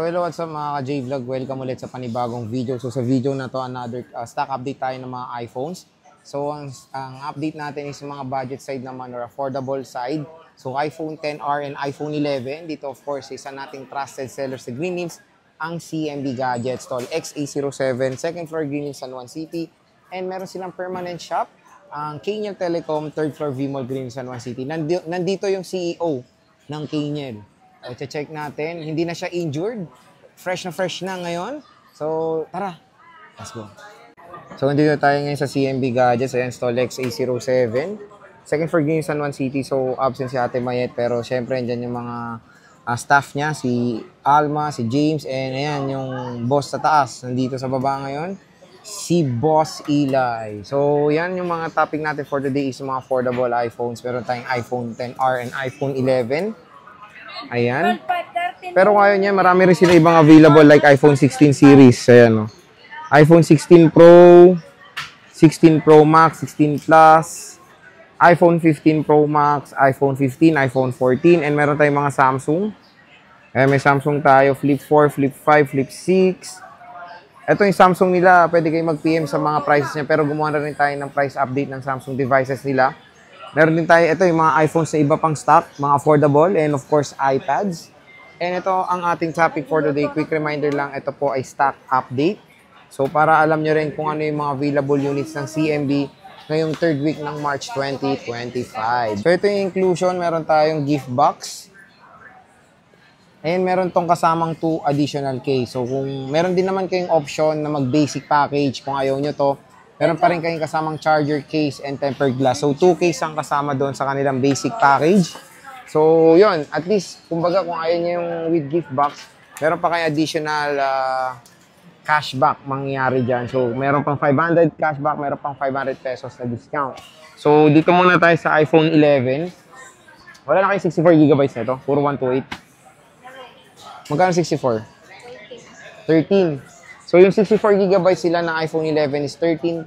So hello, what's up mga ka-J-Vlog? Welcome ulit sa panibagong video. So sa video na to, another stock update tayo ng mga iPhones. So ang update natin is mga budget side naman or affordable side. So iPhone XR and iPhone 11. Dito of course, isa nating trusted seller sa Green Hills, ang CMB Gadgets Stall XA07, second floor Green Hills, San Juan City. And meron silang permanent shop, ang Kaniel Telecom, third floor V-Mall Green Hills, San Juan City. Nandito yung CEO ng Kaniel. O, check natin. Hindi na siya injured. Fresh na ngayon. So, tara. Let's go. So, nandito tayo ngayon sa CMB Gadgets. Ayan, stall XA07. Second floor Green San Juan City. So, absent si Ate Mayet. Pero, syempre, andyan yung mga staff niya. Si Alma, si James, and ayan, yung boss sa taas. Nandito sa baba ngayon. Si Boss Eli. So, yan yung mga topic natin for today is mga affordable iPhones. Meron tayong iPhone XR and iPhone 11. Ayan. Pero ngayon niya, marami rin sila ibang available like iPhone 16 series. Ayan, no? iPhone 16 Pro, 16 Pro Max, 16 Plus, iPhone 15 Pro Max, iPhone 15, iPhone 14, and meron tayong mga Samsung. Ayan, may Samsung tayo, Flip 4, Flip 5, Flip 6. Ito yung Samsung nila, pwede kayo mag-PM sa mga prices niya, pero gumawa na rin tayo ng price update ng Samsung devices nila. Meron din tayo, ito yung mga iPhones sa iba pang stock, mga affordable, and of course, iPads. And ito ang ating topic for today. Quick reminder lang, ito po ay stock update. So, para alam nyo rin kung ano yung mga available units ng CMB ngayong third week ng March 2025. So, ito yung inclusion. Meron tayong gift box. And meron tong kasamang 2 additional case. So, kung meron din naman kayong option na mag-basic package, kung ayaw nyo to, meron pa rin kayong kasamang charger case and tempered glass. So, 2 case ang kasama doon sa kanilang basic package. So, yun. At least, kumbaga, kung ayaw nyo yung with gift box, meron pa kayo additional cashback mangyayari dyan. So, meron pang 500 cashback, meron pang 500 pesos na discount. So, dito muna tayo sa iPhone 11. Wala na kayo 64GB na ito. Puro 128. Magkano 64? 13. So, yung 64GB sila ng iPhone 11 is 13,000.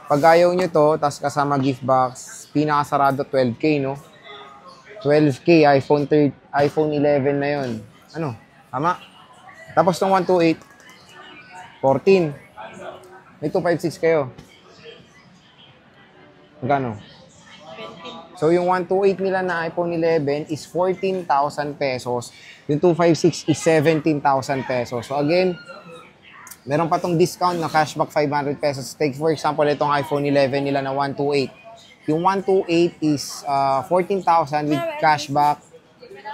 Pag ayaw nyo to, tas kasama gift box, pinakasarado 12K, no? 12K, iPhone 11 na yun. Ano? Tama? Tapos tong 128, 14. May 256 kayo. Magkano? So, yung 128 nila na iPhone 11 is 14,000 pesos. Yung 256 is 17,000 pesos. So, again, meron pa tong discount na cashback 500 pesos. Take for example, itong iPhone 11 nila na 128. Yung 128 is 14,000 with cashback,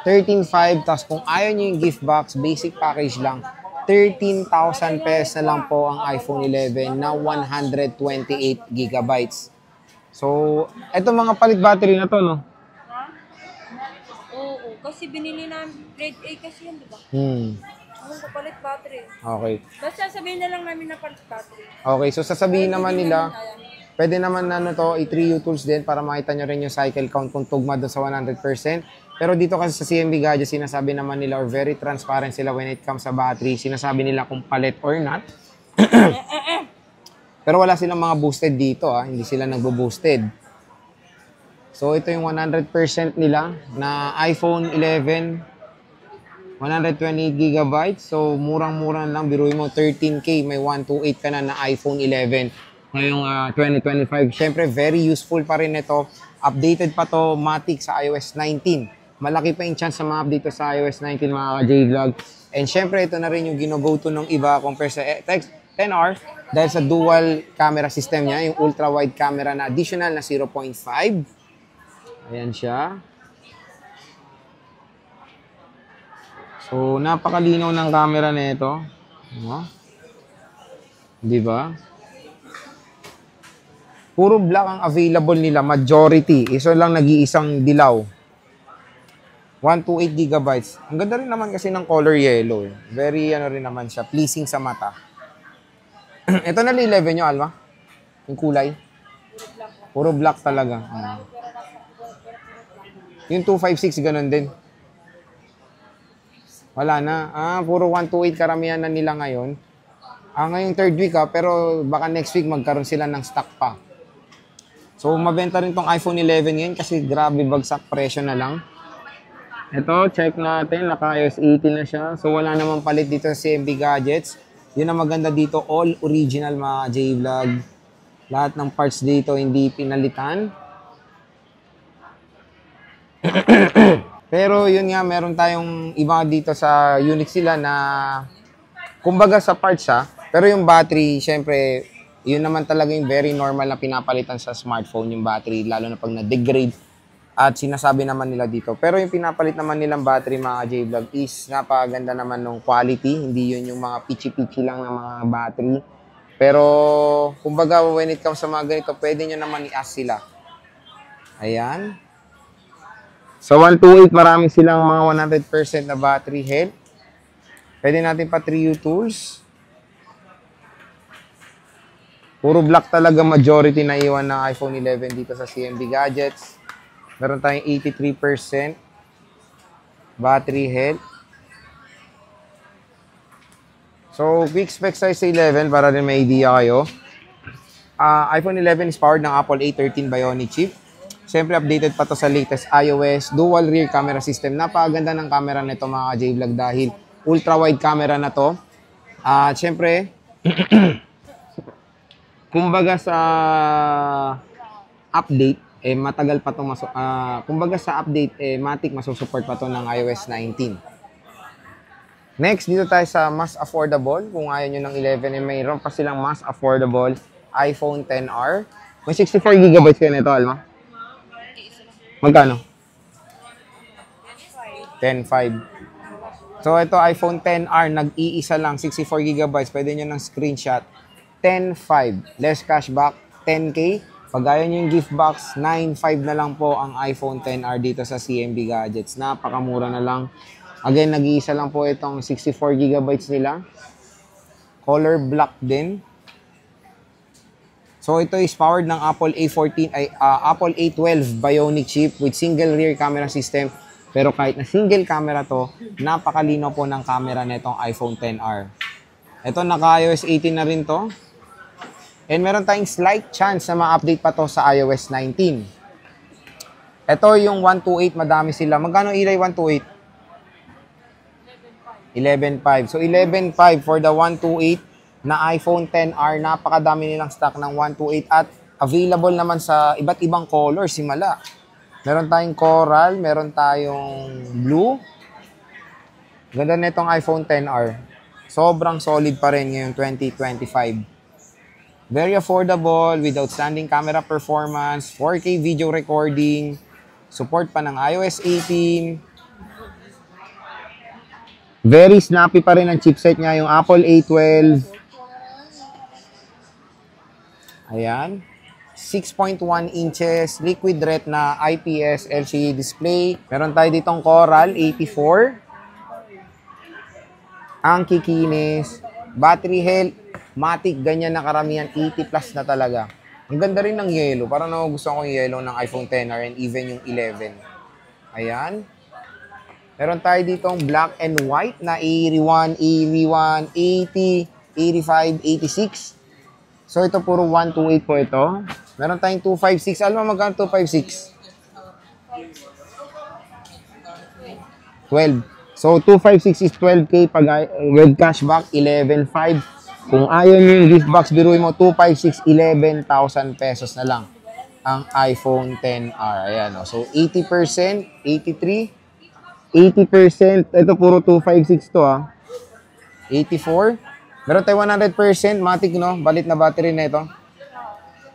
13,500. Tapos kung ayaw nyo yung gift box, basic package lang, 13,000 pesos na lang po ang iPhone 11 na 128 gigabytes. So, eto mga palit battery na to, no? Ha? Oo, kasi binili namin grade A kasi yun, di ba? Palit battery. Okay. Basta sabihin na lang namin na palit battery. Okay, so sasabihin naman nila, pwede naman na to, i-3U tools din para makita nyo rin yung cycle count kung tugma doon sa 100%. Pero dito kasi sa CMB Gadgets, sinasabi naman nila or very transparent sila when it comes sa battery. Sinasabi nila kung palit or not. Pero wala silang mga boosted dito, hindi sila nagbo-boosted. So ito yung 100% nila na iPhone 11 128GB. So, murang-mura lang. Biruin mo, 13K. May 128 ka na iPhone 11 ngayong 2025. Siyempre, very useful pa rin ito. Updated pa to, Matic sa iOS 19. Malaki pa yung chance sa mga update sa iOS 19, mga ka-J-Vlog. And siyempre, ito na rin yung gino-go-to ng iba compare sa XR dahil sa dual camera system niya, yung ultra-wide camera na additional na 0.5. Ayan siya. So, napakalinaw ng camera nito. Di ba? Puro black ang available nila, majority. Iso lang nag-iisang dilaw. 128GB. Ang ganda rin naman kasi ng color yellow. Very rin naman siya, pleasing sa mata. Ito na 11 nyo, Alma? Yung kulay? Puro black talaga. Yung 256, ganun din. Wala na. Puro 128 karamihan na nila ngayon. Ngayong third week pero baka next week magkaroon sila ng stock pa. So, mabenta rin tong iPhone 11 ngayon kasi grabe bagsak presyo na lang. Ito, check natin. Naka-iOS 18 na siya. So, wala namang palit dito sa CMB Gadgets. Yun ang maganda dito. All original mga J-Vlog. Lahat ng parts dito hindi pinalitan. Pero yun nga, meron tayong iba dito sa unit sila na kumbaga sa parts pero yung battery, syempre, yun naman talaga yung very normal na pinapalitan sa smartphone, yung battery, lalo na pag na-degrade. At sinasabi naman nila dito. Pero yung pinapalit naman nilang battery mga J-Vlog is napaganda naman ng quality. Hindi yun yung mga pichi-pichi lang ng mga battery. Pero, kumbaga, when it comes sa mga ganito, pwede nyo naman i-ask sila. Ayan. Sa 128, marami silang mga 100% na battery health. Pwede natin pa 3U tools. Puro black talaga majority na iwan ng iPhone 11 dito sa CMB Gadgets. Meron tayong 83% battery health. So, quick specs tayo sa 11 para rin may idea kayo. iPhone 11 is powered ng Apple A13 Bionic chip. Siyempre, updated pa to sa latest iOS. Dual rear camera system. Napakaganda ng camera nito mga J-Vlog dahil ultra-wide camera na to. Siyempre, kumbaga sa update, matagal pa itong kumbaga sa update, matik masusupport pa to ng iOS 19. Next, dito tayo sa mas affordable. Kung ayaw nyo ng 11, mayroon pa silang mas affordable iPhone XR. May 64GB kayo nito, Alma? Magkano? 10.5. So, ito iPhone XR, nag-iisa lang, 64GB. Pwede nyo ng screenshot. 10.5. Less cashback, 10K. Pag ayaw nyo yung gift box, 9.5 na lang po ang iPhone XR dito sa CMB Gadgets. Napakamura na lang. Again, nag-iisa lang po itong 64GB nila. Color black din. So, ito is powered ng Apple Apple A12 Bionic chip with single rear camera system. Pero kahit na single camera to, napakalinaw po ng camera nitong iPhone XR. Ito, naka-iOS 18 na rin to. And meron tayong slight chance na ma-update pa to sa iOS 19. Ito yung 128, madami sila. Magkano ilay 128? 11.5. So 11.5 for the 128 na iPhone XR. Napakadami nilang stock ng 128 at available naman sa iba't ibang colors, simala. Meron tayong coral, meron tayong blue. Ganda nitong iPhone XR. Sobrang solid pa rin ngayong 2025. Very affordable, with outstanding camera performance, 4K video recording, support pa ng iOS 18. Very snappy pa rin ang chipset niya, yung Apple A12. Ayan. 6.1 inches, liquid retina, IPS LCD display. Meron tayo ditong Coral 84. Ang kikinis. Battery health. Matic, ganyan na karamihan, 80 plus na talaga. Ang ganda rin ng yellow. Parang nagugustuhan ko yung yellow ng iPhone XR and even yung 11. Ayan. Meron tayo ditong black and white na 81, 80, 85, 86. So, ito puro 128 po ito. Meron tayong 256. Alam mo magkano 256? 12. So, 256 is 12K pag with cashback, 11.5. Kung ayaw nyo yung gift box, biruin mo, 256, 11,000 pesos na lang ang iPhone XR. Ayan, o. So, 80%, 83, 80%, ito puro 256 to, 84. Meron tayo 100%, matic, no? Balit na battery na ito.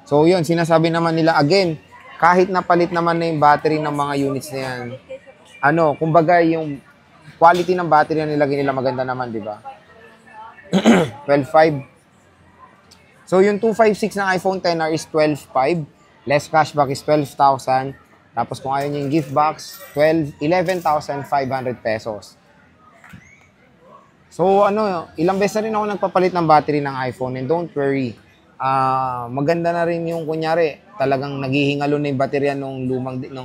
So, yun, sinasabi naman nila, again, kahit napalit naman na yung battery ng mga units na yan, kumbaga yung quality ng battery na nilagay nila maganda naman, di ba? 12.5. So, yung 256 ng iPhone XR is 12.5. Less cashback is 12,000. Tapos, kung ayaw nyo yung gift box, 11,500 pesos. So, ilang beses na rin ako nagpapalit ng battery ng iPhone. And don't worry, maganda na rin yung, kunyari, talagang naghihingalo na yung baterya nung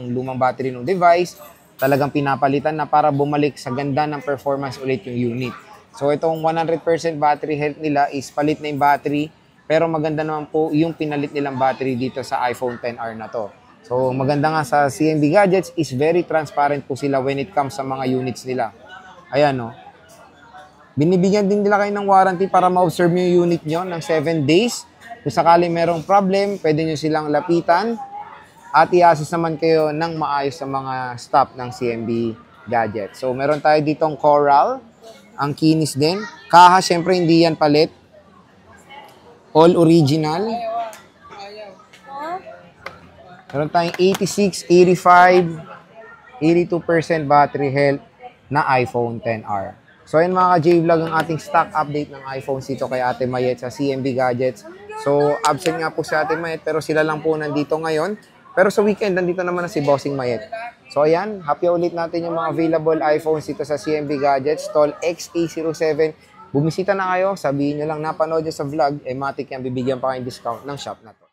lumang battery ng device. Talagang pinapalitan na para bumalik sa ganda ng performance ulit yung unit. So, itong 100% battery health nila is palit na yung battery. Pero maganda naman po yung pinalit nilang battery dito sa iPhone XR na to. So, maganda nga sa CMB Gadgets is very transparent po sila when it comes sa mga units nila. Ayan, no? Binibigyan din nila kayo ng warranty para ma-observe nyo yung unit nyo ng 7 days. Kung sakali merong problem, pwede nyo silang lapitan at i-assist naman kayo ng maayos sa mga staff ng CMB Gadgets. So, meron tayo ditong Coral. Ang kinis din. Kaha, syempre, hindi yan palit. All original. Meron tayong 86, 85, 82% battery health na iPhone XR. So, yun mga ka-J-Vlog ang ating stock update ng iPhones dito kay Ate Mayet sa CMB Gadgets. So, absent nga po si Ate Mayet pero sila lang po nandito ngayon. Pero sa weekend, nandito naman na si Bossing Mayet. So, ayan, happy ulit natin yung mga available iPhones dito sa CMB Gadgets, Tall XA07. Bumisita na kayo, sabihin nyo lang napanood nyo sa vlog, matik yan, bibigyan pa kayong discount ng shop na to.